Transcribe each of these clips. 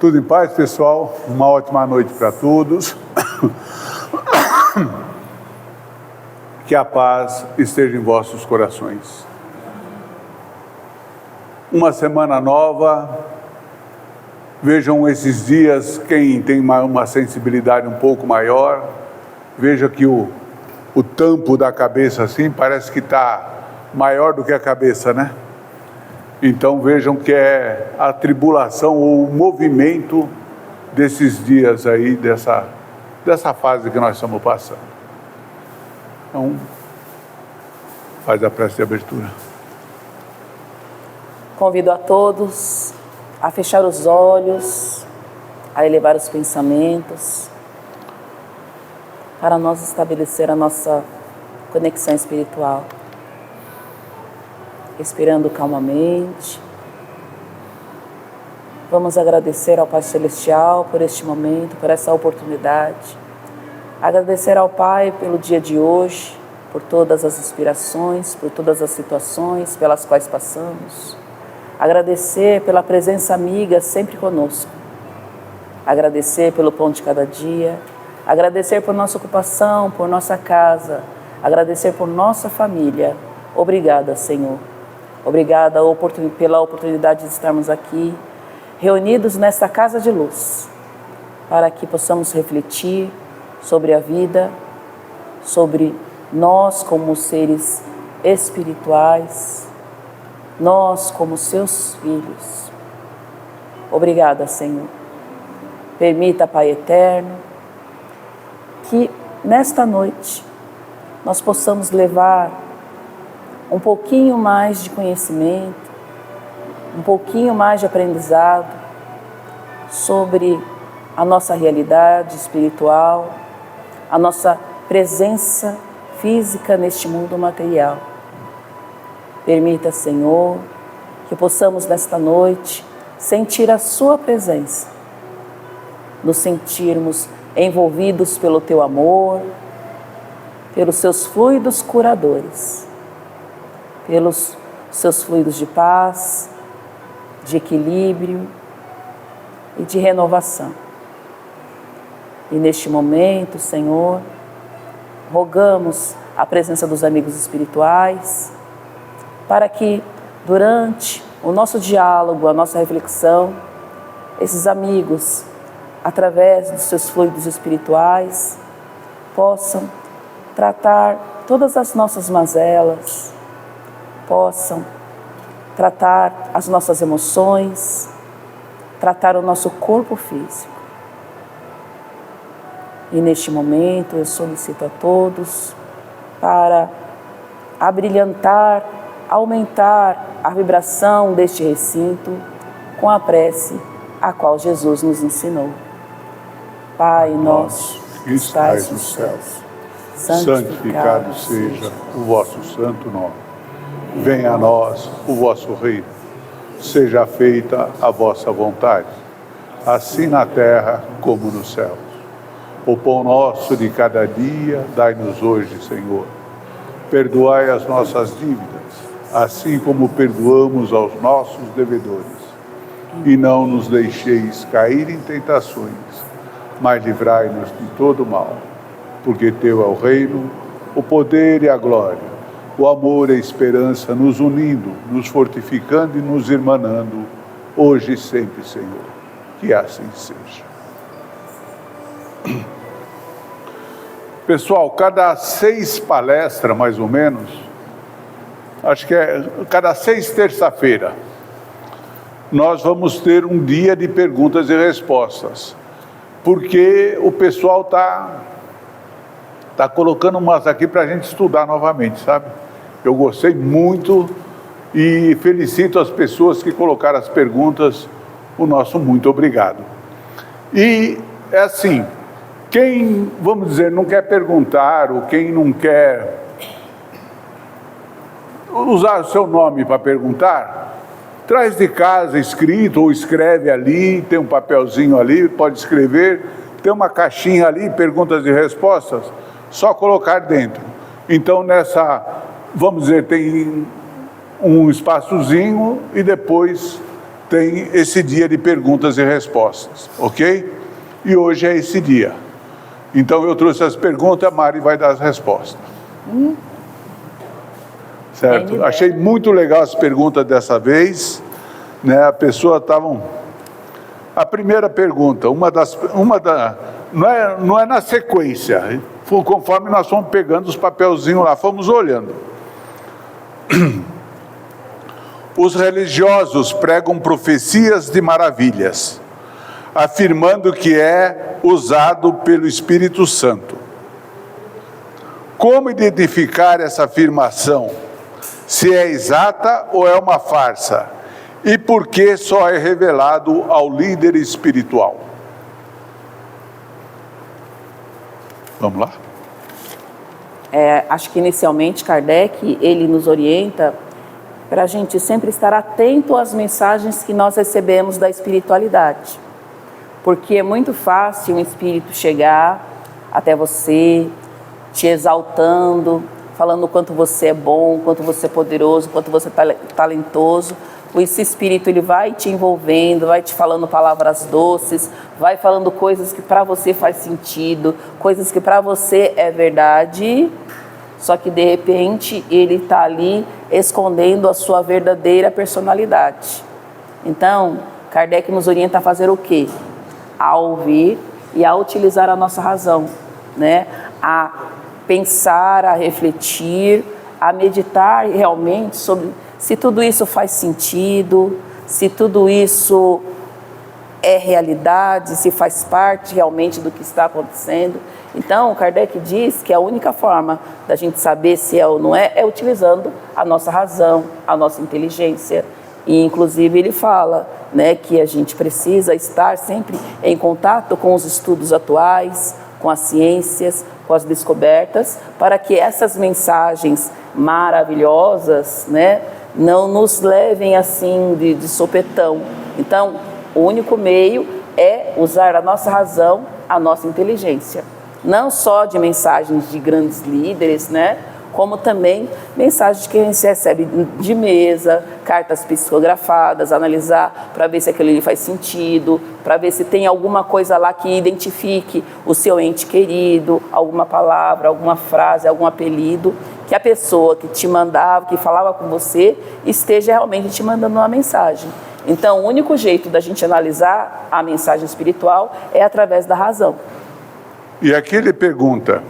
Tudo em paz, pessoal? Uma ótima noite para todos. Que a paz esteja em vossos corações. Uma semana nova. Vejam esses dias, quem tem uma sensibilidade um pouco maior, veja que o tampo da cabeça assim parece que está maior do que a cabeça, né? Então vejam que é a tribulação ou o movimento desses dias aí, dessa fase que nós estamos passando. Então, faz a prece de abertura. Convido a todos a fechar os olhos, a elevar os pensamentos, para nós estabelecer a nossa conexão espiritual. Respirando calmamente. Vamos agradecer ao Pai Celestial por este momento, por essa oportunidade. Agradecer ao Pai pelo dia de hoje, por todas as inspirações, por todas as situações pelas quais passamos. Agradecer pela presença amiga sempre conosco. Agradecer pelo pão de cada dia. Agradecer por nossa ocupação, por nossa casa. Agradecer por nossa família. Obrigada, Senhor. Obrigada pela oportunidade de estarmos aqui, reunidos nesta casa de luz, para que possamos refletir sobre a vida, sobre nós como seres espirituais, nós como seus filhos. Obrigada, Senhor. Permita, Pai Eterno, que nesta noite nós possamos levar um pouquinho mais de conhecimento, um pouquinho mais de aprendizado sobre a nossa realidade espiritual, a nossa presença física neste mundo material. Permita, Senhor, que possamos nesta noite sentir a Sua presença, nos sentirmos envolvidos pelo Teu amor, pelos Seus fluidos curadores, pelos seus fluidos de paz, de equilíbrio e de renovação. E neste momento, Senhor, rogamos a presença dos amigos espirituais para que durante o nosso diálogo, a nossa reflexão, esses amigos, através dos seus fluidos espirituais, possam tratar todas as nossas mazelas, possam tratar as nossas emoções, tratar o nosso corpo físico. E neste momento eu solicito a todos para abrilhantar, aumentar a vibração deste recinto com a prece a qual Jesus nos ensinou. Pai nosso que estais nos céus, santificado seja o vosso santo nome. Venha a nós o vosso reino, seja feita a vossa vontade, assim na terra como no céu. O pão nosso de cada dia, dai-nos hoje, Senhor. Perdoai as nossas dívidas, assim como perdoamos aos nossos devedores. E não nos deixeis cair em tentações, mas livrai-nos de todo mal. Porque Teu é o reino, o poder e a glória, o amor e a esperança, nos unindo, nos fortificando e nos irmanando, hoje e sempre, Senhor. Que assim seja. Pessoal, cada 6 palestras, mais ou menos, acho que é cada 6 terça-feira, nós vamos ter um dia de perguntas e respostas, porque o pessoal tá colocando umas aqui para a gente estudar novamente, sabe? Eu gostei muito e felicito as pessoas que colocaram as perguntas, o nosso muito obrigado. E é assim, quem, vamos dizer, não quer perguntar, ou quem não quer usar o seu nome para perguntar, traz de casa escrito ou escreve ali, tem um papelzinho ali, pode escrever, tem uma caixinha ali, perguntas e respostas, só colocar dentro. Então vamos dizer, tem um espaçozinho e depois tem esse dia de perguntas e respostas, ok? E hoje é esse dia. Então eu trouxe as perguntas, a Mari vai dar as respostas. Certo? Achei muito legal as perguntas dessa vez, né? A pessoa estava... A primeira pergunta, não é na sequência, conforme nós fomos pegando os papelzinhos lá, fomos olhando. Os religiosos pregam profecias de maravilhas, afirmando que é usado pelo Espírito Santo. Como identificar essa afirmação? Se é exata ou é uma farsa? E por que só é revelado ao líder espiritual? Vamos lá? Acho que inicialmente Kardec, ele nos orienta para a gente sempre estar atento às mensagens que nós recebemos da espiritualidade. Porque é muito fácil um espírito chegar até você, te exaltando, falando o quanto você é bom, quanto você é poderoso, quanto você é talentoso. Esse espírito, ele vai te envolvendo, vai te falando palavras doces, vai falando coisas que para você faz sentido, coisas que para você é verdade, só que de repente ele está ali escondendo a sua verdadeira personalidade. Então, Kardec nos orienta a fazer o quê? A ouvir e a utilizar a nossa razão, né? A pensar, a refletir, a meditar realmente sobre se tudo isso faz sentido, se tudo isso é realidade, se faz parte realmente do que está acontecendo. Então, Kardec diz que a única forma da gente saber se é ou não é utilizando a nossa razão, a nossa inteligência. E, inclusive, ele fala, né, que a gente precisa estar sempre em contato com os estudos atuais, com as ciências, com as descobertas, para que essas mensagens maravilhosas, né, não nos levem assim de sopetão. Então, o único meio é usar a nossa razão, a nossa inteligência. Não só de mensagens de grandes líderes, né? Como também mensagens que a gente recebe de mesa, cartas psicografadas, analisar para ver se aquilo ali faz sentido, para ver se tem alguma coisa lá que identifique o seu ente querido, alguma palavra, alguma frase, algum apelido, que a pessoa que te mandava, que falava com você, esteja realmente te mandando uma mensagem. Então, o único jeito da gente analisar a mensagem espiritual é através da razão. E aqui ele pergunta...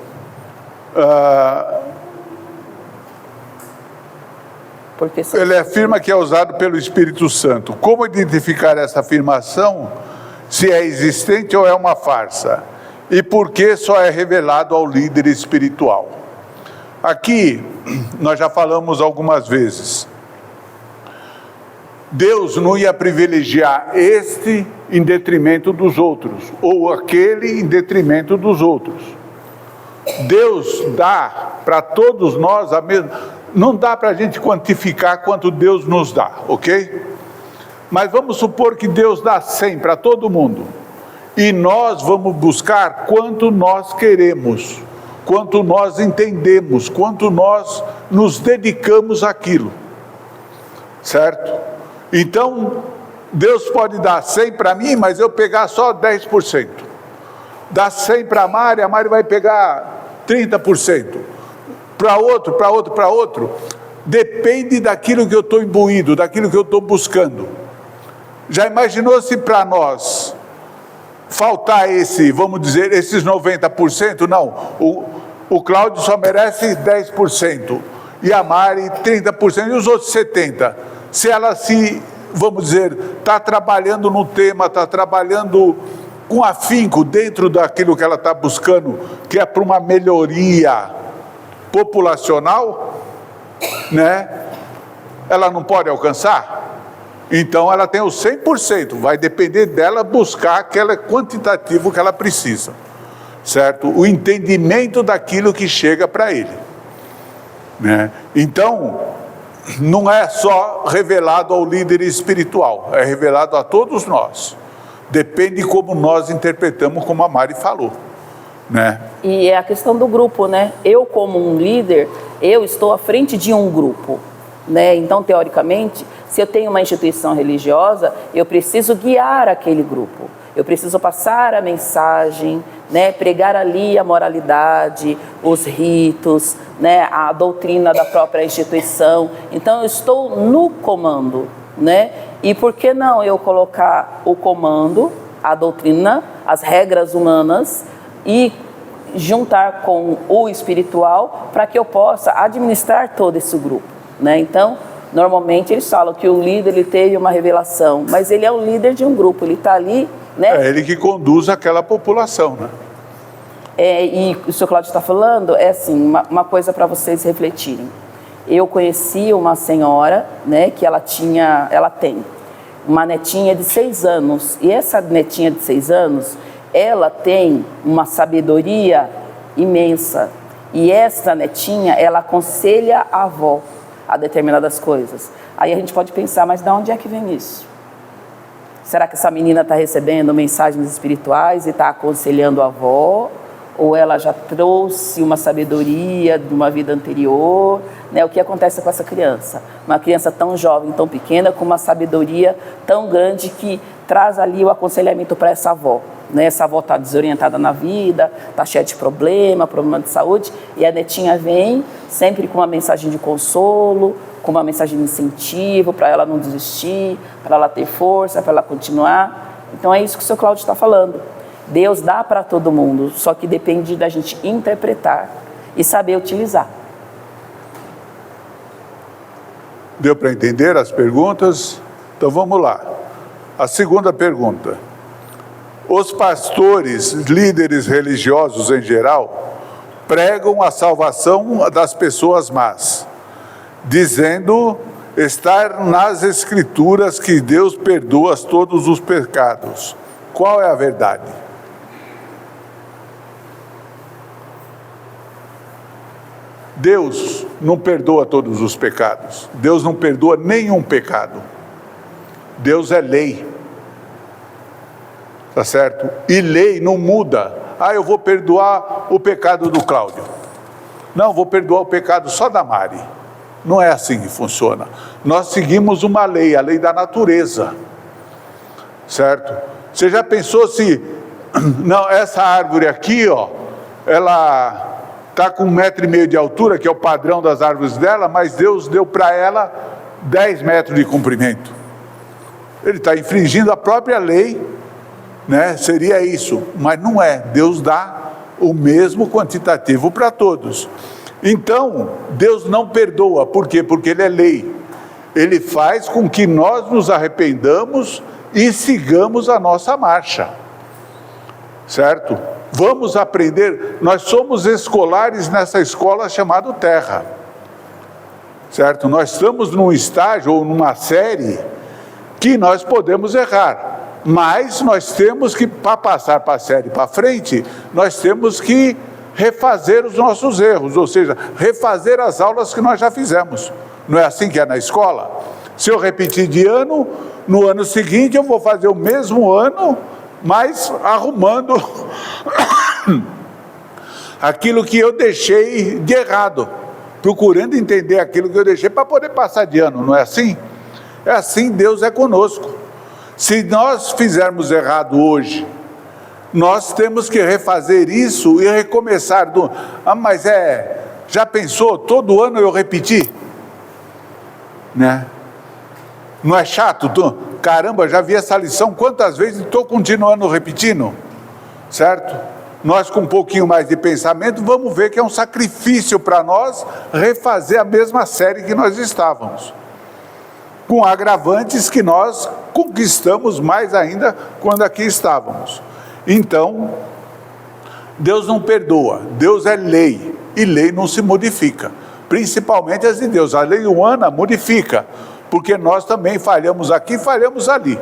Ele afirma que é usado pelo Espírito Santo. Como identificar essa afirmação, se é existente ou é uma farsa? E por que só é revelado ao líder espiritual? Aqui, nós já falamos algumas vezes. Deus não ia privilegiar este em detrimento dos outros, ou aquele em detrimento dos outros. Deus dá para todos nós a mesma... Não dá para a gente quantificar quanto Deus nos dá, ok? Mas vamos supor que Deus dá 100 para todo mundo. E nós vamos buscar quanto nós queremos, quanto nós entendemos, quanto nós nos dedicamos àquilo. Certo? Então, Deus pode dar 100 para mim, mas eu pegar só 10%. Dá 100 para a Mari vai pegar 30%. Para outro, depende daquilo que eu estou imbuído, daquilo que eu estou buscando. Já imaginou se para nós faltar esses 90%? Não, o Cláudio só merece 10%, e a Mari 30%, e os outros 70%. Se ela está trabalhando no tema, está trabalhando com afinco dentro daquilo que ela está buscando, que é para uma melhoria populacional, né? Ela não pode alcançar? Então ela tem os 100%, vai depender dela buscar aquele quantitativo que ela precisa, certo? O entendimento daquilo que chega para ele, né? Então, não é só revelado ao líder espiritual, é revelado a todos nós. Depende como nós interpretamos, como a Mari falou, né? E é a questão do grupo, né? Eu, como um líder, eu estou à frente de um grupo. né? Então, teoricamente, se eu tenho uma instituição religiosa, eu preciso guiar aquele grupo. Eu preciso passar a mensagem, né? Pregar ali a moralidade, os ritos, né? A doutrina da própria instituição. Então, eu estou no comando, né? E por que não eu colocar o comando, a doutrina, as regras humanas e juntar com o espiritual para que eu possa administrar todo esse grupo, né? Então, normalmente eles falam que o líder ele teve uma revelação, mas ele é o líder de um grupo, ele está ali, né? É ele que conduz aquela população, né? E o senhor Cláudio está falando, é assim, uma coisa para vocês refletirem. Eu conheci uma senhora, né, que ela tem uma netinha de 6 anos, e essa netinha de 6 anos, ela tem uma sabedoria imensa, e essa netinha, ela aconselha a avó a determinadas coisas. Aí a gente pode pensar, mas de onde é que vem isso? Será que essa menina está recebendo mensagens espirituais e está aconselhando a avó? Ou ela já trouxe uma sabedoria de uma vida anterior, né? O que acontece com essa criança? Uma criança tão jovem, tão pequena, com uma sabedoria tão grande que traz ali o aconselhamento para essa avó, né? Essa avó está desorientada na vida, está cheia de problema de saúde, e a netinha vem sempre com uma mensagem de consolo, com uma mensagem de incentivo para ela não desistir, para ela ter força, para ela continuar. Então é isso que o Sr. Cláudio está falando. Deus dá para todo mundo, só que depende da gente interpretar e saber utilizar. Deu para entender as perguntas? Então vamos lá. A segunda pergunta. Os pastores, líderes religiosos em geral, pregam a salvação das pessoas más, dizendo estar nas Escrituras que Deus perdoa todos os pecados. Qual é a verdade? Deus não perdoa todos os pecados. Deus não perdoa nenhum pecado. Deus é lei. Tá certo? E lei não muda. Eu vou perdoar o pecado do Cláudio. Não, vou perdoar o pecado só da Mari. Não é assim que funciona. Nós seguimos uma lei, a lei da natureza. Certo? Você já pensou se... Não, essa árvore aqui, ó, ela está com 1,5 metro de altura, que é o padrão das árvores dela, mas Deus deu para ela 10 metros de comprimento. Ele está infringindo a própria lei, né? Seria isso, mas não é. Deus dá o mesmo quantitativo para todos. Então, Deus não perdoa. Por quê? Porque Ele é lei. Ele faz com que nós nos arrependamos e sigamos a nossa marcha. Certo? Vamos aprender, nós somos escolares nessa escola chamada Terra, certo? Nós estamos num estágio ou numa série que nós podemos errar, mas nós temos que, para passar para a série para frente, nós temos que refazer os nossos erros, ou seja, refazer as aulas que nós já fizemos. Não é assim que é na escola? Se eu repetir de ano, no ano seguinte eu vou fazer o mesmo ano, mas arrumando aquilo que eu deixei de errado, procurando entender aquilo que eu deixei para poder passar de ano, não é assim? É assim, Deus é conosco. Se nós fizermos errado hoje, nós temos que refazer isso e recomeçar mas já pensou, todo ano eu repetir? Né? Não é chato? Caramba, já vi essa lição quantas vezes e estou continuando repetindo, certo? Nós com um pouquinho mais de pensamento, vamos ver que é um sacrifício para nós refazer a mesma série que nós estávamos, com agravantes que nós conquistamos mais ainda quando aqui estávamos. Então, Deus não perdoa, Deus é lei, e lei não se modifica, principalmente as de Deus. A lei humana modifica, porque nós também falhamos aqui, falhamos ali,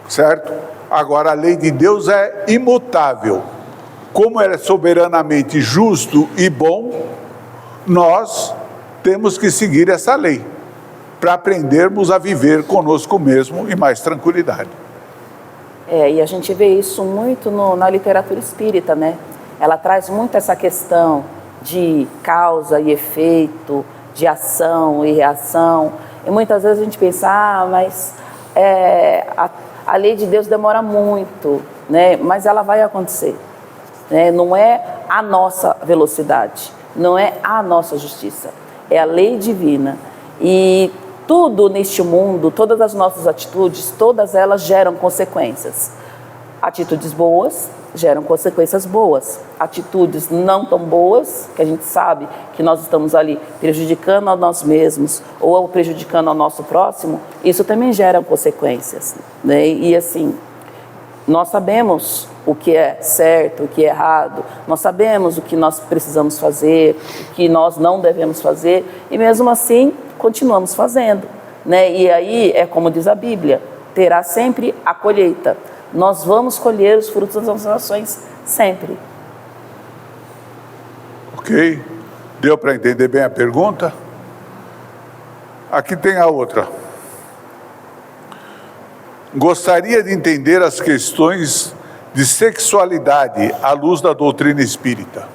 certo? Agora a lei de Deus é imutável. Como ela é soberanamente justo e bom, nós temos que seguir essa lei, para aprendermos a viver conosco mesmo e mais tranquilidade. E a gente vê isso muito na literatura espírita, né? Ela traz muito essa questão de causa e efeito, de ação e reação. E muitas vezes a gente pensa, mas a lei de Deus demora muito, né? Mas ela vai acontecer. Né? Não é a nossa velocidade, não é a nossa justiça, é a lei divina. E tudo neste mundo, todas as nossas atitudes, todas elas geram consequências. Atitudes boas geram consequências boas. Atitudes não tão boas, que a gente sabe que nós estamos ali prejudicando a nós mesmos ou prejudicando ao nosso próximo, isso também gera consequências. Né? E assim, nós sabemos o que é certo, o que é errado, nós sabemos o que nós precisamos fazer, o que nós não devemos fazer, e mesmo assim continuamos fazendo. Né? E aí é como diz a Bíblia, terá sempre a colheita. Nós vamos colher os frutos das nossas ações sempre. Ok? Deu para entender bem a pergunta? Aqui tem a outra. Gostaria de entender as questões de sexualidade à luz da doutrina espírita.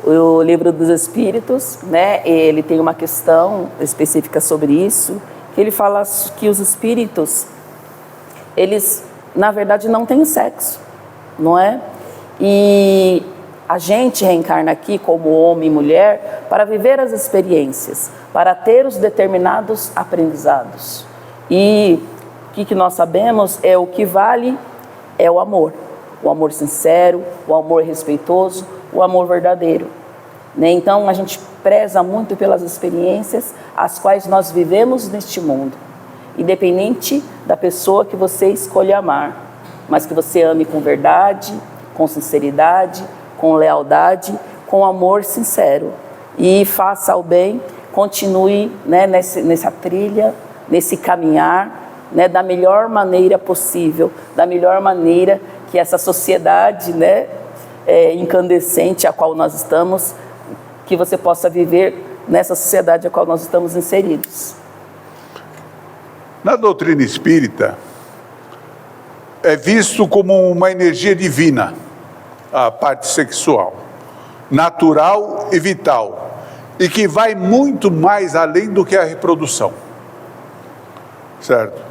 O Livro dos Espíritos, né, ele tem uma questão específica sobre isso, que ele fala que os espíritos, eles, na verdade, não têm sexo, não é? E a gente reencarna aqui como homem e mulher para viver as experiências, para ter os determinados aprendizados. E o que nós sabemos é o que vale é o amor sincero, o amor respeitoso, o amor verdadeiro. Né? Então a gente preza muito pelas experiências as quais nós vivemos neste mundo, independente da pessoa que você escolha amar, mas que você ame com verdade, com sinceridade, com lealdade, com amor sincero, e faça o bem, continue, né, nessa trilha, nesse caminhar, né, da melhor maneira possível, da melhor maneira que essa sociedade, né, incandescente a qual nós estamos, que você possa viver nessa sociedade a qual nós estamos inseridos. Na doutrina espírita, é visto como uma energia divina, a parte sexual, natural e vital, e que vai muito mais além do que a reprodução, certo?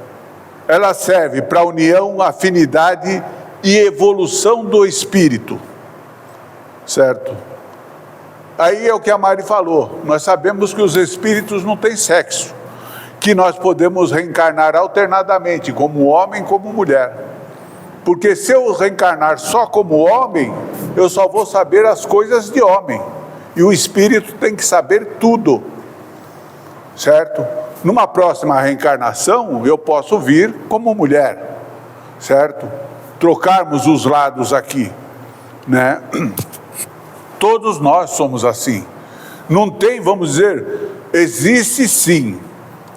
Ela serve para a união, afinidade e evolução do espírito, certo? Aí é o que a Mari falou, nós sabemos que os espíritos não têm sexo, que nós podemos reencarnar alternadamente, como homem, como mulher. Porque se eu reencarnar só como homem, eu só vou saber as coisas de homem. E o espírito tem que saber tudo, certo? Numa próxima reencarnação, eu posso vir como mulher, certo? Trocarmos os lados aqui, né? Todos nós somos assim. Não tem, vamos dizer, existe sim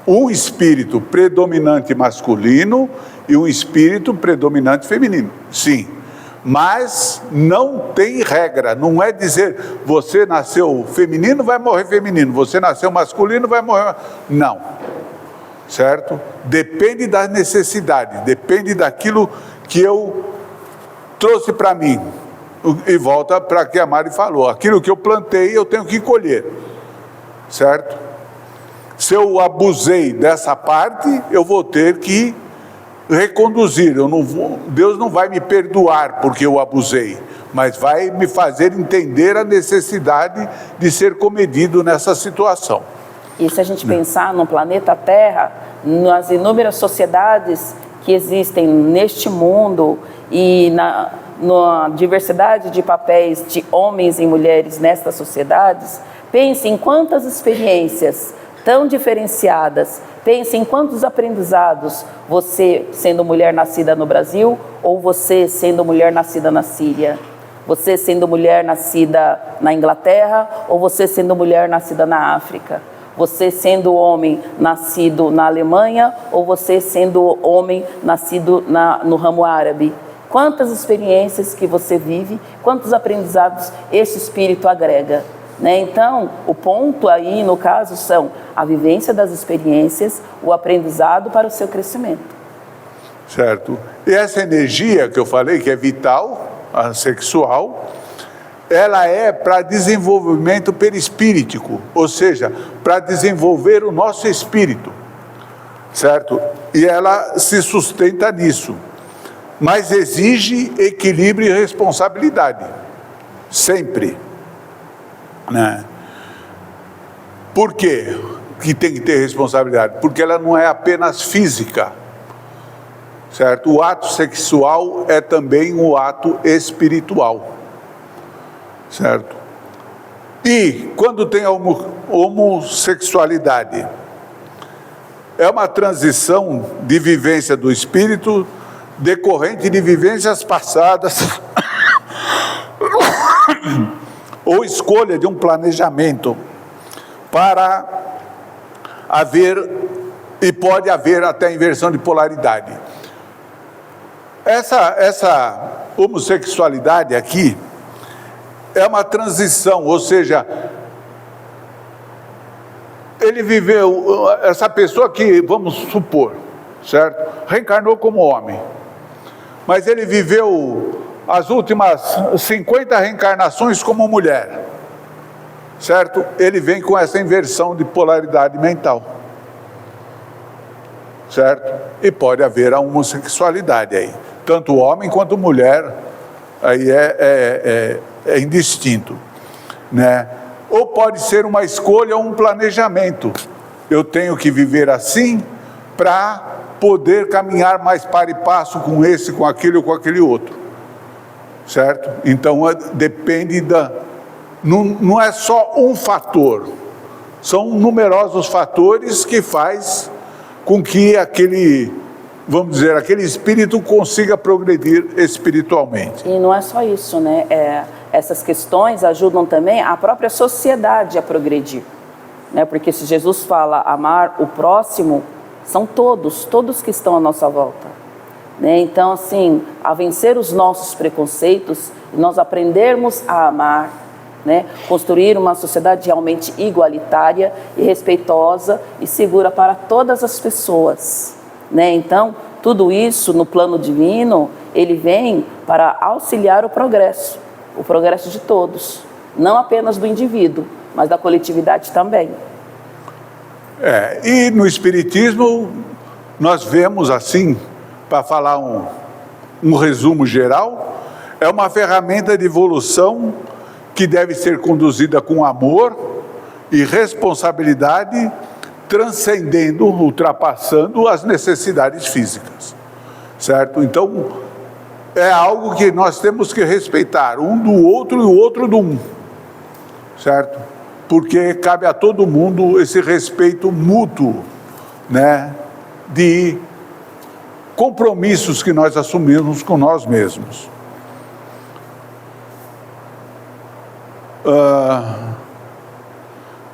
um espírito predominante masculino e um espírito predominante feminino, sim. Mas não tem regra, não é dizer você nasceu feminino, vai morrer feminino, você nasceu masculino, vai morrer... Não, certo? Depende da necessidade, depende daquilo que eu trouxe para mim. E volta para o que a Mari falou, aquilo que eu plantei eu tenho que colher, certo? Se eu abusei dessa parte, eu vou ter que reconduzir. Deus não vai me perdoar porque eu abusei, mas vai me fazer entender a necessidade de ser comedido nessa situação. E se a gente pensar no planeta Terra, nas inúmeras sociedades que existem neste mundo e na diversidade de papéis de homens e mulheres nestas sociedades, pense em quantas experiências tão diferenciadas, pense em quantos aprendizados você sendo mulher nascida no Brasil ou você sendo mulher nascida na Síria, você sendo mulher nascida na Inglaterra ou você sendo mulher nascida na África, você sendo homem nascido na Alemanha ou você sendo homem nascido no ramo árabe. Quantas experiências que você vive, quantos aprendizados esse espírito agrega. Né? Então, o ponto aí, no caso, são a vivência das experiências, o aprendizado para o seu crescimento. Certo. E essa energia que eu falei, que é vital, a sexual, ela é para desenvolvimento perispíritico, ou seja, para desenvolver o nosso espírito, certo? E ela se sustenta nisso, mas exige equilíbrio e responsabilidade, sempre, né? Por quê que tem que ter responsabilidade? Porque ela não é apenas física, certo? O ato sexual é também um ato espiritual, certo? E quando tem a homossexualidade, é uma transição de vivência do espírito decorrente de vivências passadas ou escolha de um planejamento para haver, e pode haver até inversão de polaridade. Essa homossexualidade aqui é uma transição, ou seja, ele viveu, essa pessoa que, vamos supor, certo? Reencarnou como homem, mas ele viveu as últimas 50 reencarnações como mulher, certo? Ele vem com essa inversão de polaridade mental, certo? E pode haver a homossexualidade aí, tanto homem quanto mulher, aí é indistinto, né? Ou pode ser uma escolha ou um planejamento. Eu tenho que viver assim para poder caminhar mais par e passo com esse, com aquele ou com aquele outro, certo? Então depende não é só um fator, são numerosos fatores que faz com que aquele, vamos dizer, aquele espírito consiga progredir espiritualmente. E não é só isso, né? Essas questões ajudam também a própria sociedade a progredir, né? Porque se Jesus fala amar o próximo, são todos que estão à nossa volta, né? Então, assim, a vencer os nossos preconceitos, nós aprendermos a amar, né? Construir uma sociedade realmente igualitária e respeitosa e segura para todas as pessoas, né? Então, tudo isso no plano divino, ele vem para auxiliar o progresso de todos, não apenas do indivíduo, mas da coletividade também. E no Espiritismo, nós vemos assim, para falar um resumo geral, é uma ferramenta de evolução que deve ser conduzida com amor e responsabilidade, transcendendo, ultrapassando as necessidades físicas, certo? Então, é algo que nós temos que respeitar, um do outro e o outro do um, certo? Porque cabe a todo mundo esse respeito mútuo, né? De compromissos que nós assumimos com nós mesmos.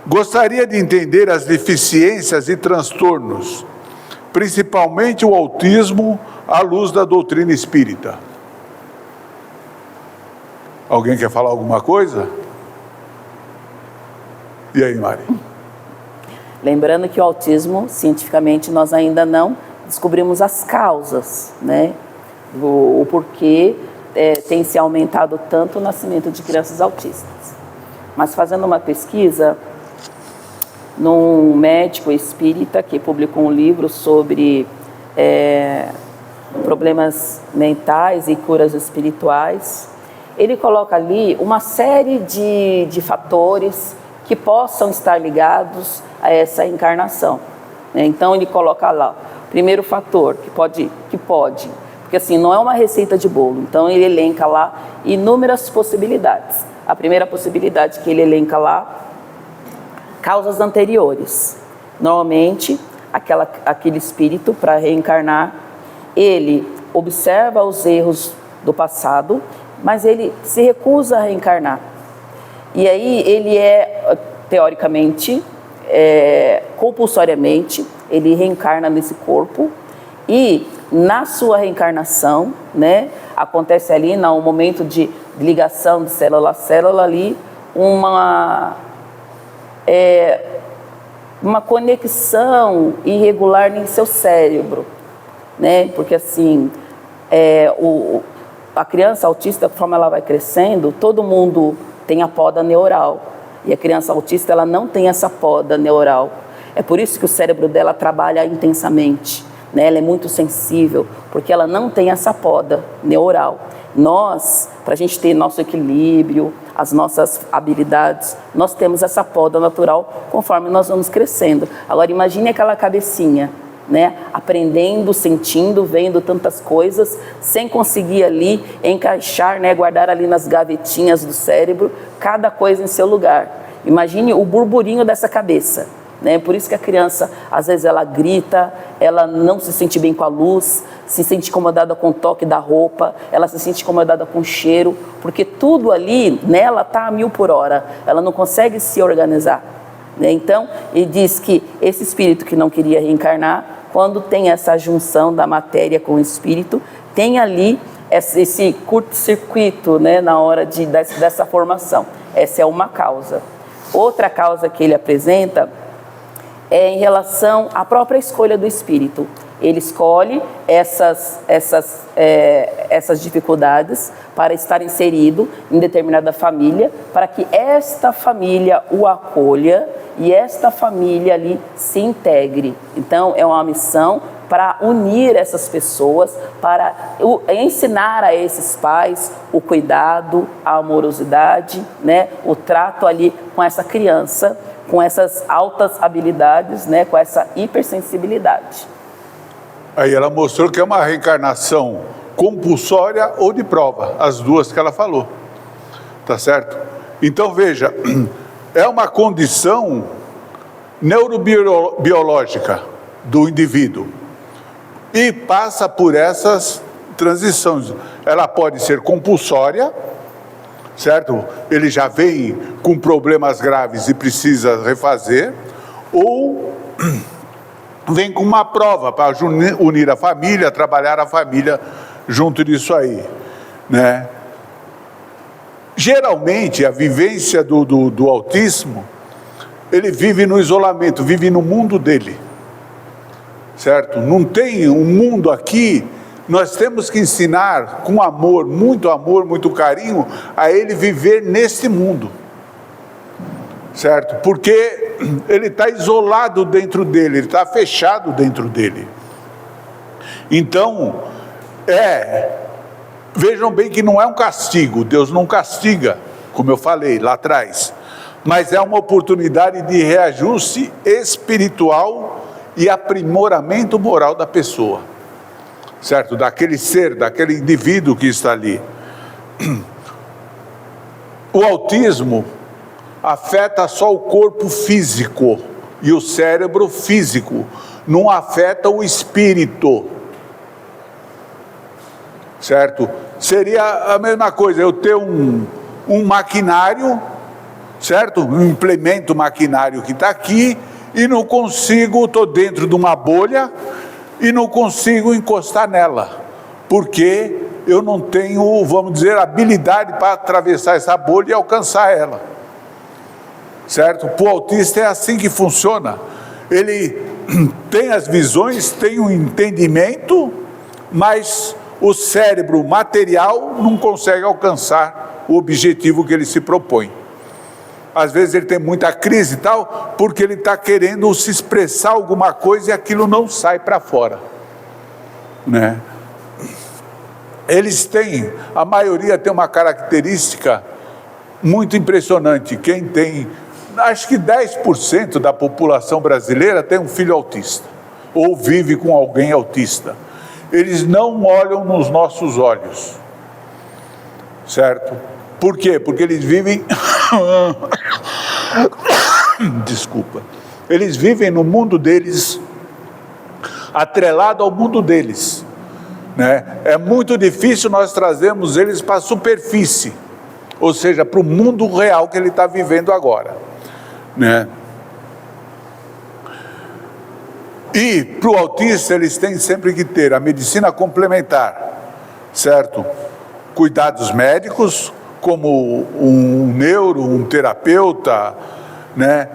Gostaria de entender as deficiências e transtornos, principalmente o autismo, à luz da doutrina espírita. Alguém quer falar alguma coisa? E aí, Mari? Lembrando que o autismo, cientificamente, nós ainda não descobrimos as causas, né? O porquê tem se aumentado tanto o nascimento de crianças autistas. Mas fazendo uma pesquisa, num médico espírita que publicou um livro sobre problemas mentais e curas espirituais, ele coloca ali uma série de fatores que possam estar ligados a essa encarnação. Então ele coloca lá, primeiro fator, que pode, porque assim, não é uma receita de bolo, então ele elenca lá inúmeras possibilidades. A primeira possibilidade que ele elenca lá, causas anteriores. Normalmente, aquele espírito, para reencarnar, ele observa os erros do passado, mas ele se recusa a reencarnar. E aí ele teoricamente, compulsoriamente, ele reencarna nesse corpo e na sua reencarnação, né, acontece ali no momento de ligação de célula a célula ali, uma conexão irregular em seu cérebro, né? Porque assim, a criança autista, conforme ela vai crescendo, todo mundo tem a poda neural. E a criança autista, ela não tem essa poda neural. É por isso que o cérebro dela trabalha intensamente, né? Ela é muito sensível, porque ela não tem essa poda neural. Nós, para a gente ter nosso equilíbrio, as nossas habilidades, nós temos essa poda natural conforme nós vamos crescendo. Agora imagine aquela cabecinha, né? Aprendendo, sentindo, vendo tantas coisas, sem conseguir ali encaixar, né? Guardar ali nas gavetinhas do cérebro, cada coisa em seu lugar. Imagine o burburinho dessa cabeça, né? Por isso que a criança, às vezes ela grita, ela não se sente bem com a luz, se sente incomodada com o toque da roupa, ela se sente incomodada com o cheiro, porque tudo ali nela está a 1000 por hora, ela não consegue se organizar, né? Então, ele diz que esse espírito que não queria reencarnar, quando tem essa junção da matéria com o espírito, tem ali esse curto-circuito, né, na hora dessa formação. Essa é uma causa. Outra causa que ele apresenta é em relação à própria escolha do espírito. Ele escolhe essas dificuldades para estar inserido em determinada família, para que esta família o acolha e esta família ali se integre. Então, é uma missão para unir essas pessoas, para ensinar a esses pais o cuidado, a amorosidade, né? O trato ali com essa criança, com essas altas habilidades, né? Com essa hipersensibilidade. Aí ela mostrou que é uma reencarnação compulsória ou de prova, as duas que ela falou, tá certo? Então veja, é uma condição neurobiológica do indivíduo e passa por essas transições. Ela pode ser compulsória, certo? Ele já vem com problemas graves e precisa refazer, ou vem com uma prova para unir a família, trabalhar a família junto disso aí, né? Geralmente, a vivência do autismo, ele vive no isolamento, vive no mundo dele, certo? Não tem um mundo aqui, nós temos que ensinar com amor, muito carinho, a ele viver nesse mundo, certo? Porque ele está isolado dentro dele, ele está fechado dentro dele. Então, vejam bem que não é um castigo, Deus não castiga, como eu falei lá atrás, mas é uma oportunidade de reajuste espiritual e aprimoramento moral da pessoa, certo? Daquele ser, daquele indivíduo que está ali. O autismo afeta só o corpo físico e o cérebro físico, não afeta o espírito, certo? Seria a mesma coisa eu ter um maquinário, certo? Um implemento maquinário que está aqui e não consigo, estou dentro de uma bolha e não consigo encostar nela, porque eu não tenho, vamos dizer, habilidade para atravessar essa bolha e alcançar ela. Certo? Para o autista é assim que funciona. Ele tem as visões, tem o entendimento, mas o cérebro material não consegue alcançar o objetivo que ele se propõe. Às vezes ele tem muita crise e tal, porque ele está querendo se expressar alguma coisa e aquilo não sai para fora, né? Eles têm, a maioria tem uma característica muito impressionante. Quem tem, acho que 10% da população brasileira tem um filho autista, ou vive com alguém autista. Eles não olham nos nossos olhos, certo? Por quê? Porque eles vivem, desculpa, eles vivem no mundo deles, atrelado ao mundo deles, né? É muito difícil nós trazermos eles para a superfície, ou seja, para o mundo real que ele está vivendo agora, né? E para o autista eles têm sempre que ter a medicina complementar, certo? Cuidados médicos, como um neuro, um terapeuta, né?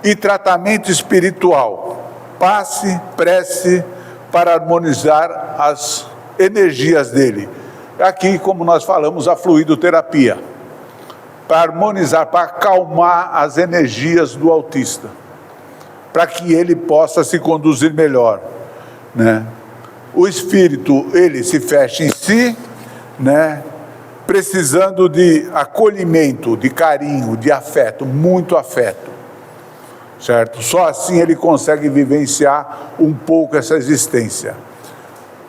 E tratamento espiritual, passe, prece, para harmonizar as energias dele. Aqui, como nós falamos, a fluidoterapia, para harmonizar, para acalmar as energias do autista, para que ele possa se conduzir melhor, né? O espírito, ele se fecha em si, né? Precisando de acolhimento, de carinho, de afeto, muito afeto, certo? Só assim ele consegue vivenciar um pouco essa existência.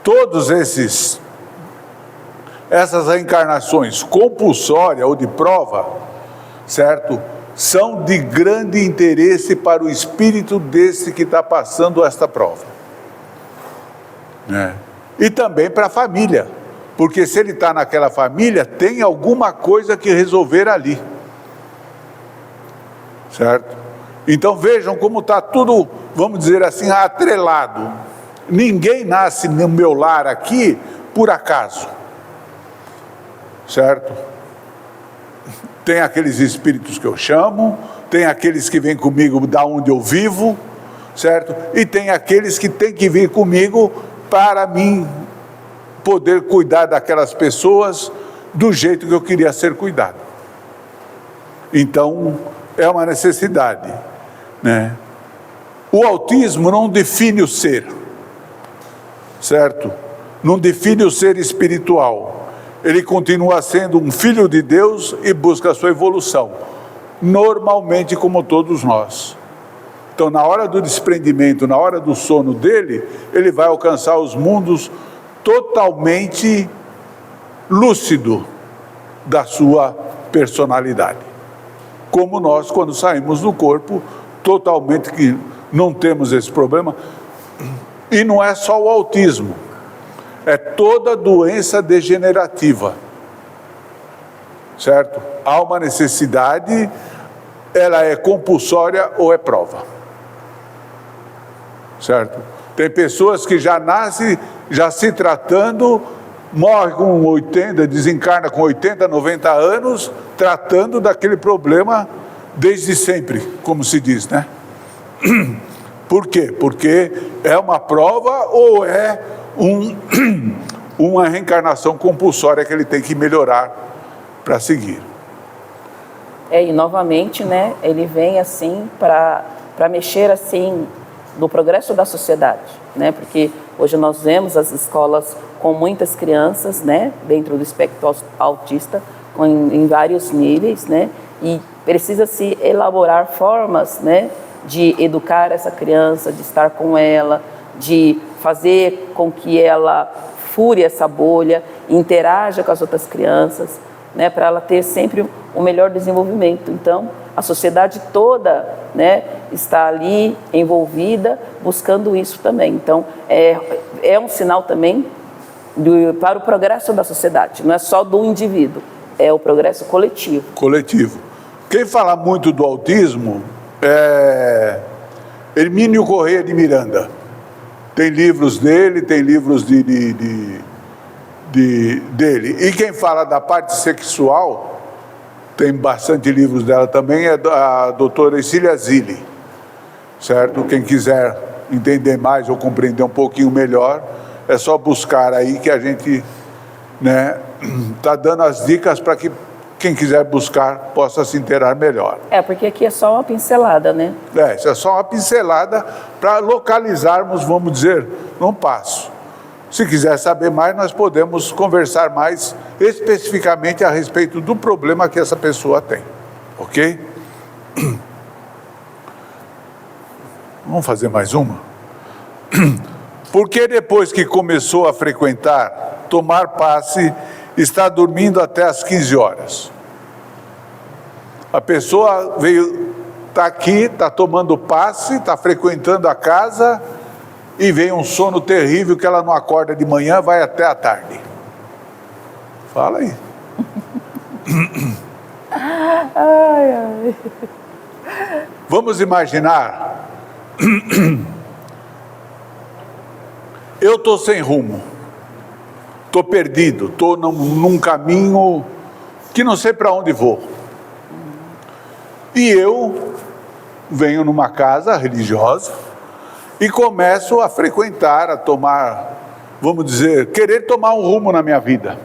Todos essas reencarnações compulsórias ou de prova, certo? São de grande interesse para o espírito desse que está passando esta prova, né? E também para a família, porque se ele está naquela família, tem alguma coisa que resolver ali, certo? Então vejam como está tudo, vamos dizer assim, atrelado. Ninguém nasce no meu lar aqui por acaso, certo? Tem aqueles espíritos que eu chamo, tem aqueles que vêm comigo da onde eu vivo, certo? E tem aqueles que têm que vir comigo para mim poder cuidar daquelas pessoas do jeito que eu queria ser cuidado. Então, é uma necessidade, né? O autismo não define o ser, certo? Não define o ser espiritual. Ele continua sendo um filho de Deus e busca a sua evolução, normalmente como todos nós. Então, na hora do desprendimento, na hora do sono dele, ele vai alcançar os mundos totalmente lúcido da sua personalidade. Como nós, quando saímos do corpo, totalmente que não temos esse problema. E não é só o autismo, é toda doença degenerativa, certo? Há uma necessidade, ela é compulsória ou é prova, certo? Tem pessoas que já nascem, já se tratando, morre com 80, desencarna com 80, 90 anos, tratando daquele problema desde sempre, como se diz, né? Por quê? Porque é uma prova ou é uma reencarnação compulsória que ele tem que melhorar para seguir. E novamente, né, ele vem assim para mexer assim no progresso da sociedade, né? Porque hoje nós vemos as escolas com muitas crianças, né, dentro do espectro autista, em vários níveis, né? E precisa se elaborar formas, né, de educar essa criança, de estar com ela, de fazer com que ela fure essa bolha, interaja com as outras crianças, né, para ela ter sempre o melhor desenvolvimento. Então, a sociedade toda, né, está ali envolvida, buscando isso também. Então, é um sinal também para o progresso da sociedade, não é só do indivíduo, é o progresso coletivo. Coletivo. Quem fala muito do autismo é Hermínio Corrêa de Miranda. Tem livros dele, tem livros dele. E quem fala da parte sexual, tem bastante livros dela também, é a doutora Ercília Zilli, certo? Quem quiser entender mais ou compreender um pouquinho melhor, é só buscar aí que a gente, né, tá dando as dicas para que quem quiser buscar possa se inteirar melhor. Porque aqui é só uma pincelada, né? Isso é só uma pincelada para localizarmos, vamos dizer, num passo. Se quiser saber mais, nós podemos conversar mais especificamente a respeito do problema que essa pessoa tem, ok? Vamos fazer mais uma? Porque depois que começou a frequentar, tomar passe, está dormindo até às 15 horas. A pessoa está aqui, está tomando passe, está frequentando a casa e vem um sono terrível que ela não acorda de manhã, vai até a tarde. Fala aí. Vamos imaginar, eu estou sem rumo, estou perdido, estou num caminho que não sei para onde vou. E eu venho numa casa religiosa e começo a frequentar, a tomar, vamos dizer, querer tomar um rumo na minha vida.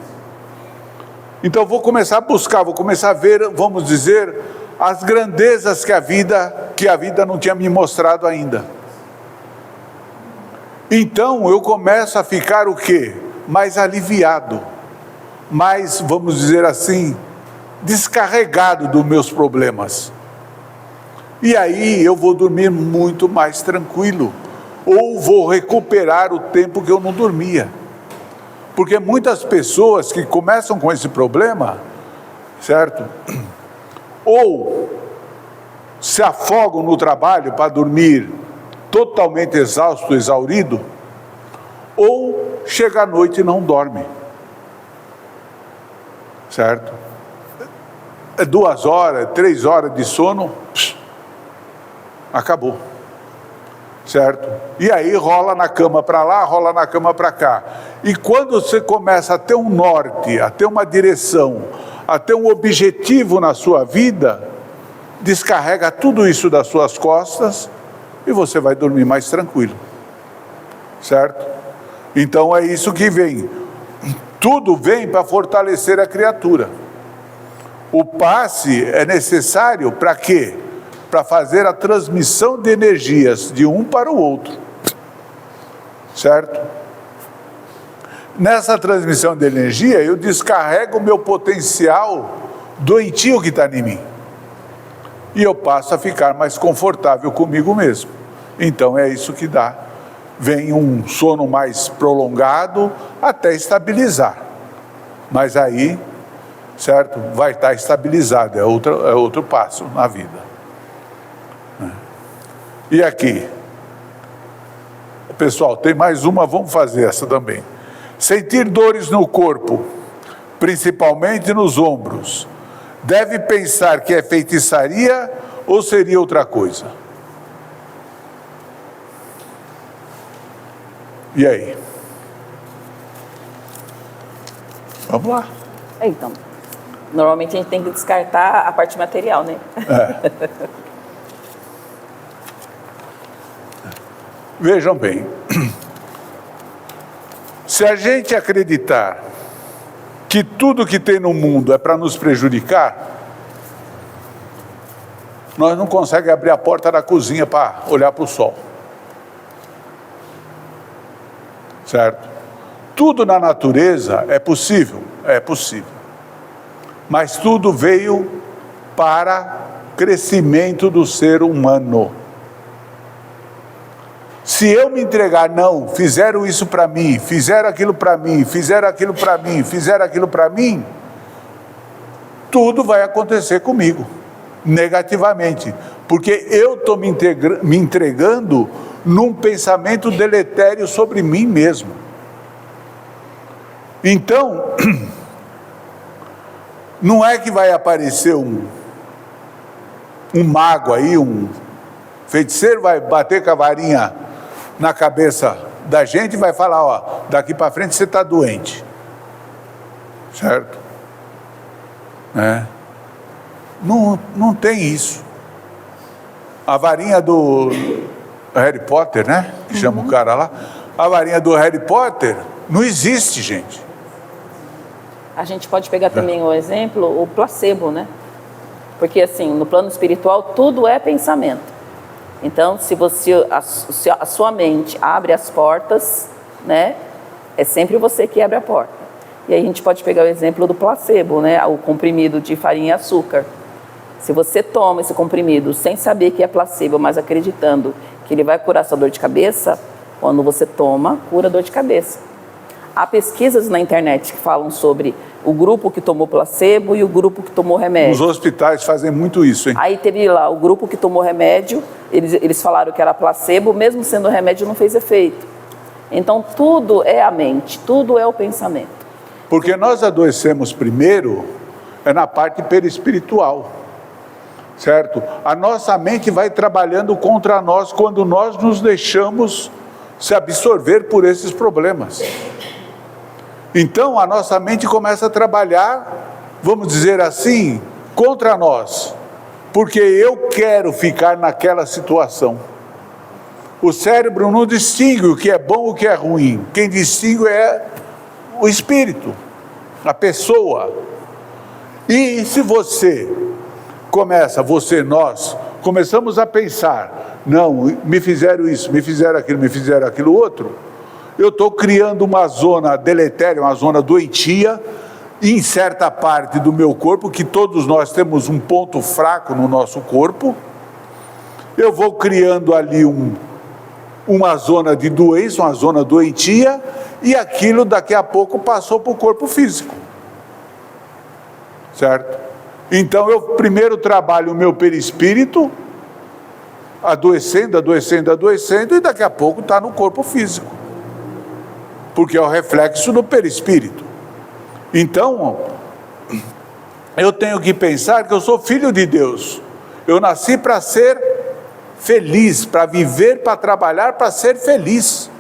Então vou começar a buscar, vou começar a ver, vamos dizer, as grandezas que a vida não tinha me mostrado ainda. Então eu começo a ficar o quê? Mais aliviado, mais, vamos dizer assim, descarregado dos meus problemas. E aí eu vou dormir muito mais tranquilo, ou vou recuperar o tempo que eu não dormia. Porque muitas pessoas que começam com esse problema, certo? Ou se afogam no trabalho para dormir totalmente exausto, exaurido, ou chega à noite e não dorme, certo? 2 horas, 3 horas de sono, acabou, certo? E aí rola na cama para lá, rola na cama para cá. E quando você começa a ter um norte, a ter uma direção, a ter um objetivo na sua vida, descarrega tudo isso das suas costas e você vai dormir mais tranquilo, certo? Então é isso que vem. Tudo vem para fortalecer a criatura. O passe é necessário para quê? Para fazer a transmissão de energias de um para o outro, certo? Nessa transmissão de energia, eu descarrego o meu potencial doentio que está em mim. E eu passo a ficar mais confortável comigo mesmo. Então é isso que dá. Vem um sono mais prolongado até estabilizar. Mas aí, certo? Vai estar estabilizado, é outro passo na vida. E aqui? Pessoal, tem mais uma, vamos fazer essa também. Sentir dores no corpo, principalmente nos ombros. Deve pensar que é feitiçaria ou seria outra coisa? E aí? Vamos lá. Então, normalmente a gente tem que descartar a parte material, né? Vejam bem, se a gente acreditar que tudo que tem no mundo é para nos prejudicar, nós não conseguimos abrir a porta da cozinha para olhar para o sol. Certo? Tudo na natureza é possível, mas tudo veio para crescimento do ser humano. Se eu me entregar, não, fizeram isso para mim, fizeram aquilo para mim, fizeram aquilo para mim, fizeram aquilo para mim, tudo vai acontecer comigo, negativamente, porque eu estou me entregando num pensamento deletério sobre mim mesmo. Então, não é que vai aparecer um mago aí, um feiticeiro vai bater com a varinha na cabeça da gente e vai falar, ó, daqui para frente você está doente, certo? Não tem isso. A varinha do Harry Potter, né? Que chama o cara lá. A varinha do Harry Potter não existe, gente. A gente pode pegar também o exemplo, o placebo, né? Porque assim, no plano espiritual, tudo é pensamento. Então, se a sua mente abre as portas, né? É sempre você que abre a porta. E aí a gente pode pegar o exemplo do placebo, né? O comprimido de farinha e açúcar. Se você toma esse comprimido sem saber que é placebo, mas acreditando que ele vai curar sua dor de cabeça, quando você toma, cura a dor de cabeça. Há pesquisas na internet que falam sobre o grupo que tomou placebo e o grupo que tomou remédio. Os hospitais fazem muito isso, hein? Aí teve lá o grupo que tomou remédio, eles falaram que era placebo, mesmo sendo remédio não fez efeito. Então tudo é a mente, tudo é o pensamento. Porque nós adoecemos primeiro na parte perispiritual, certo? A nossa mente vai trabalhando contra nós quando nós nos deixamos se absorver por esses problemas. Então a nossa mente começa a trabalhar, vamos dizer assim, contra nós, porque eu quero ficar naquela situação. O cérebro não distingue o que é bom e o que é ruim, quem distingue é o espírito. a pessoa. E se nós começamos a pensar, não, me fizeram isso, me fizeram aquilo outro, eu estou criando uma zona deletéria, uma zona doentia, em certa parte do meu corpo, que todos nós temos um ponto fraco no nosso corpo, eu vou criando ali uma zona de doença, uma zona doentia, e aquilo daqui a pouco passou para o corpo físico, certo? Então eu primeiro trabalho o meu perispírito, adoecendo, e daqui a pouco está no corpo físico, porque é o reflexo do perispírito. Então, eu tenho que pensar que eu sou filho de Deus, eu nasci para ser feliz, para viver, para trabalhar, para ser feliz,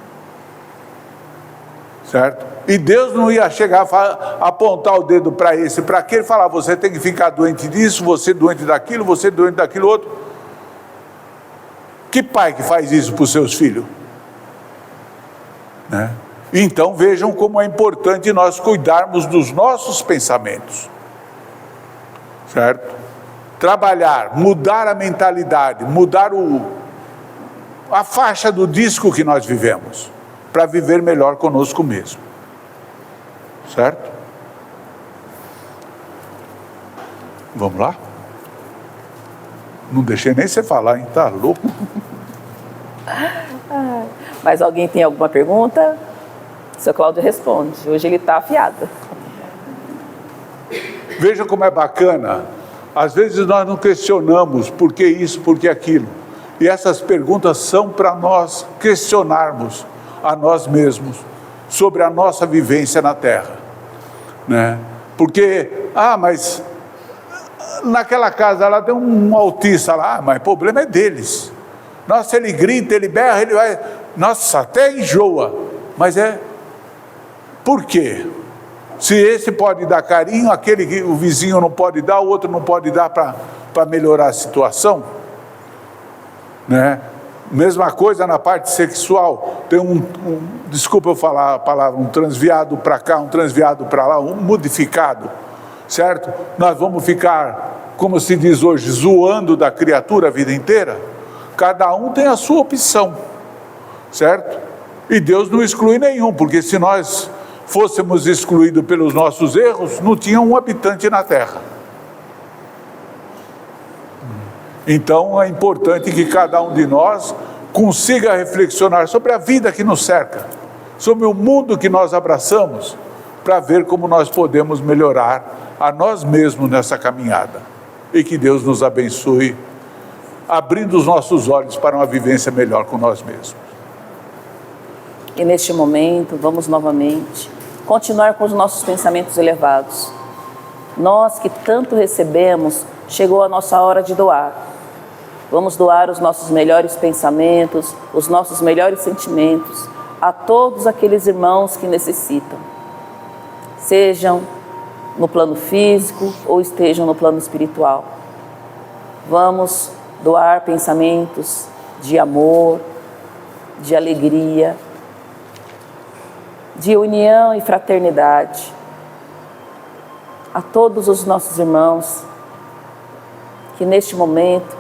certo? E Deus não ia chegar a apontar o dedo para esse, para aquele, e falar, você tem que ficar doente disso, você doente daquilo, você doente daquilo outro. Que pai que faz isso para os seus filhos? Né? Então vejam como é importante nós cuidarmos dos nossos pensamentos, certo? Trabalhar, mudar a mentalidade, mudar a faixa do disco que nós vivemos, para viver melhor conosco mesmo, certo? Vamos lá? Não deixei nem você falar, hein? Tá louco? Mas alguém tem alguma pergunta? O seu Cláudio responde. Hoje ele está afiado. Veja como é bacana. Às vezes nós não questionamos por que isso, por que aquilo. E essas perguntas são para nós questionarmos a nós mesmos sobre a nossa vivência na Terra, né? Porque, mas naquela casa lá tem um autista lá, mas o problema é deles. Nossa, ele grita, ele berra, ele vai, nossa, até enjoa. Mas por quê? Se esse pode dar carinho, aquele que o vizinho não pode dar, o outro não pode dar para melhorar a situação, né? Mesma coisa na parte sexual, tem desculpa eu falar a palavra, um transviado para cá, um transviado para lá, um modificado, certo? Nós vamos ficar, como se diz hoje, zoando da criatura a vida inteira? Cada um tem a sua opção, certo? E Deus não exclui nenhum, porque se nós fôssemos excluídos pelos nossos erros, não tinha um habitante na Terra. Então é importante que cada um de nós consiga reflexionar sobre a vida que nos cerca, sobre o mundo que nós abraçamos, para ver como nós podemos melhorar a nós mesmos nessa caminhada. E que Deus nos abençoe, abrindo os nossos olhos para uma vivência melhor com nós mesmos. E neste momento, vamos novamente continuar com os nossos pensamentos elevados. Nós que tanto recebemos, chegou a nossa hora de doar. Vamos doar os nossos melhores pensamentos, os nossos melhores sentimentos a todos aqueles irmãos que necessitam, sejam no plano físico ou estejam no plano espiritual. Vamos doar pensamentos de amor, de alegria, de união e fraternidade a todos os nossos irmãos que neste momento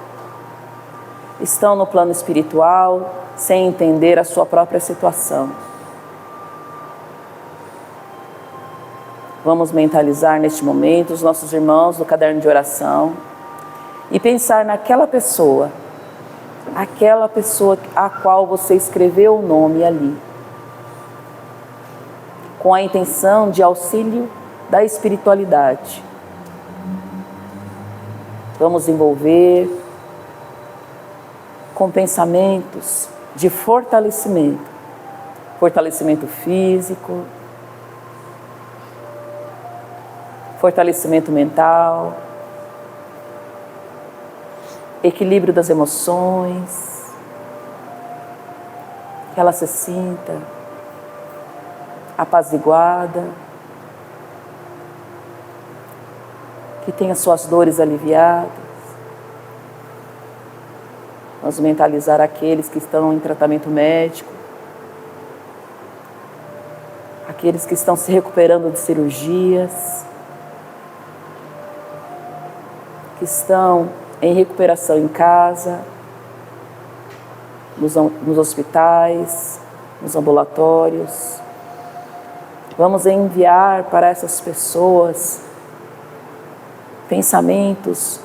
estão no plano espiritual sem entender a sua própria situação. Vamos mentalizar neste momento os nossos irmãos do caderno de oração e pensar naquela pessoa a qual você escreveu o nome ali, com a intenção de auxílio da espiritualidade. Vamos envolver com pensamentos de fortalecimento físico, fortalecimento mental, equilíbrio das emoções, que ela se sinta apaziguada, que tenha suas dores aliviadas. Vamos mentalizar aqueles que estão em tratamento médico, aqueles que estão se recuperando de cirurgias, que estão em recuperação em casa, nos hospitais, nos ambulatórios. Vamos enviar para essas pessoas pensamentos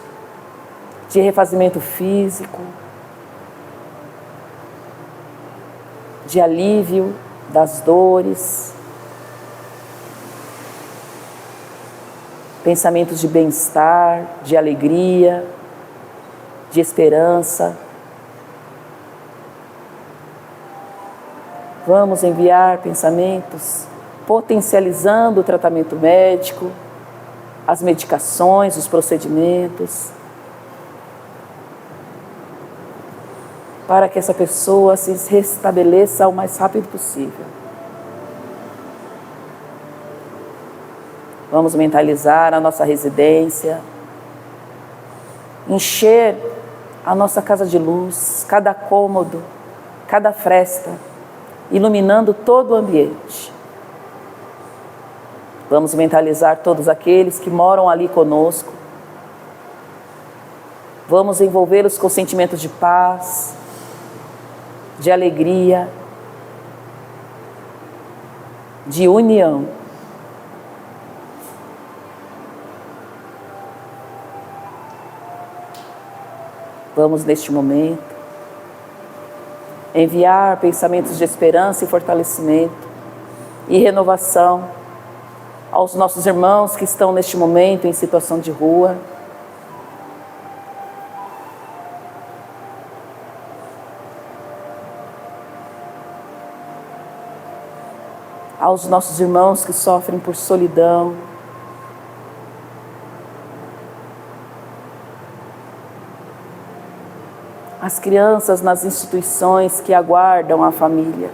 de refazimento físico, de alívio das dores, pensamentos de bem-estar, de alegria, de esperança. Vamos enviar pensamentos potencializando o tratamento médico, as medicações, os procedimentos, para que essa pessoa se restabeleça o mais rápido possível. Vamos mentalizar a nossa residência, encher a nossa casa de luz, cada cômodo, cada fresta, iluminando todo o ambiente. Vamos mentalizar todos aqueles que moram ali conosco. Vamos envolvê-los com sentimentos de paz, de alegria, de união. Vamos, neste momento, enviar pensamentos de esperança e fortalecimento e renovação aos nossos irmãos que estão neste momento em situação de rua. Aos nossos irmãos que sofrem por solidão. As crianças nas instituições que aguardam a família.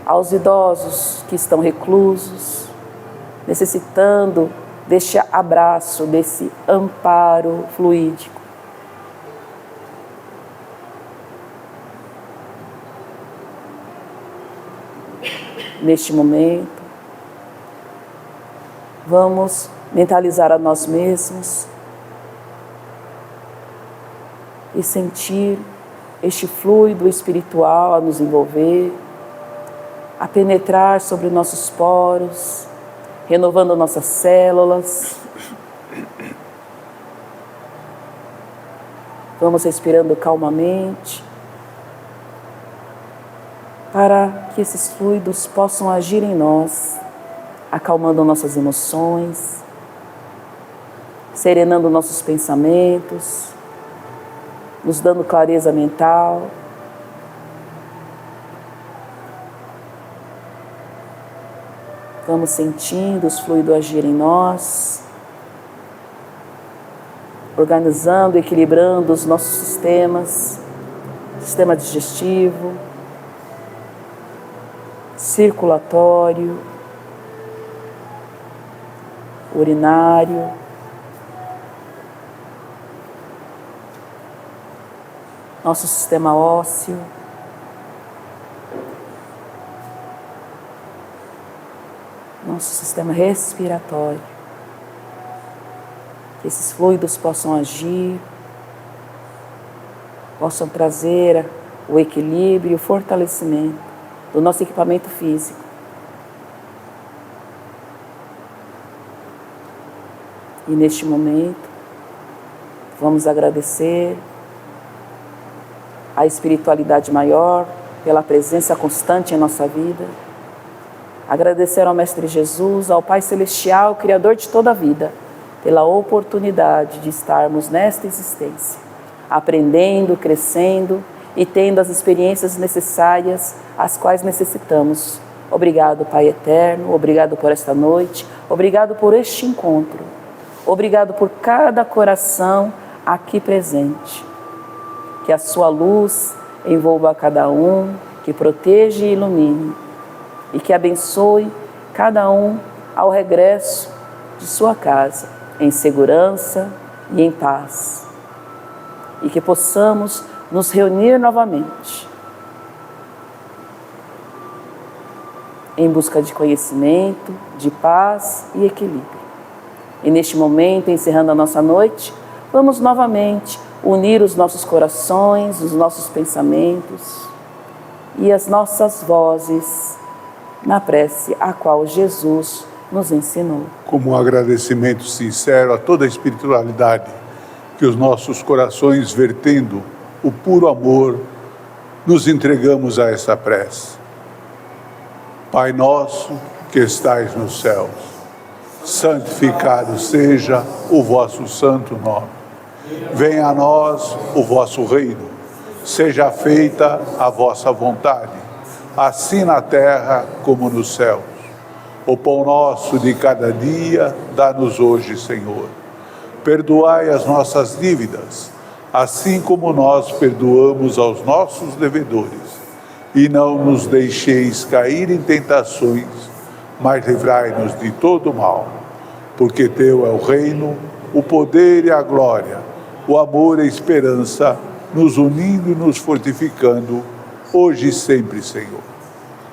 Aos idosos que estão reclusos, necessitando deste abraço, desse amparo fluídico. Neste momento, vamos mentalizar a nós mesmos e sentir este fluido espiritual a nos envolver, a penetrar sobre nossos poros, renovando nossas células. Vamos respirando calmamente, para que esses fluidos possam agir em nós, acalmando nossas emoções, serenando nossos pensamentos, nos dando clareza mental. Vamos sentindo os fluidos agir em nós, organizando, equilibrando os nossos sistemas, sistema digestivo, circulatório, urinário, nosso sistema ósseo, nosso sistema respiratório. Que esses fluidos possam agir, possam trazer o equilíbrio e o fortalecimento do nosso equipamento físico. E neste momento, vamos agradecer a espiritualidade maior pela presença constante em nossa vida. Agradecer ao Mestre Jesus, ao Pai Celestial, Criador de toda a vida, pela oportunidade de estarmos nesta existência, aprendendo, crescendo e tendo as experiências necessárias, as quais necessitamos. Obrigado, Pai Eterno, obrigado por esta noite, obrigado por este encontro, obrigado por cada coração aqui presente. Que a sua luz envolva cada um, que proteja e ilumine, e que abençoe cada um ao regresso de sua casa, em segurança e em paz. e que possamos nos reunir novamente em busca de conhecimento, de paz e equilíbrio. E neste momento, encerrando a nossa noite, vamos novamente unir os nossos corações, os nossos pensamentos e as nossas vozes na prece a qual Jesus nos ensinou. Como um agradecimento sincero a toda a espiritualidade que os nossos corações, vertendo o puro amor, nos entregamos a essa prece. Pai nosso que estais nos céus, santificado seja o vosso santo nome. Venha a nós o vosso reino. Seja feita a vossa vontade, assim na terra como nos céus. O pão nosso de cada dia, dá-nos hoje, Senhor. Perdoai as nossas dívidas, assim como nós perdoamos aos nossos devedores. E não nos deixeis cair em tentações, mas livrai-nos de todo mal. Porque teu é o reino, o poder e a glória, o amor e a esperança, nos unindo e nos fortificando, hoje e sempre, Senhor.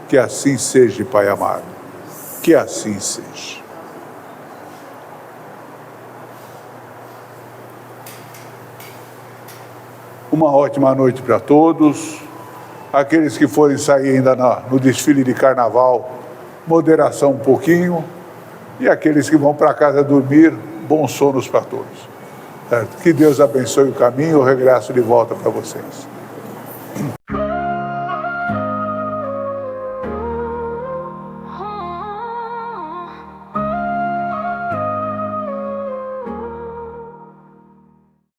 Que assim seja, Pai amado. Que assim seja. Uma ótima noite para todos. Aqueles que forem sair ainda no desfile de carnaval, moderação um pouquinho. E aqueles que vão para casa dormir, bons sonos para todos. Certo? Que Deus abençoe o caminho e o regresso de volta para vocês.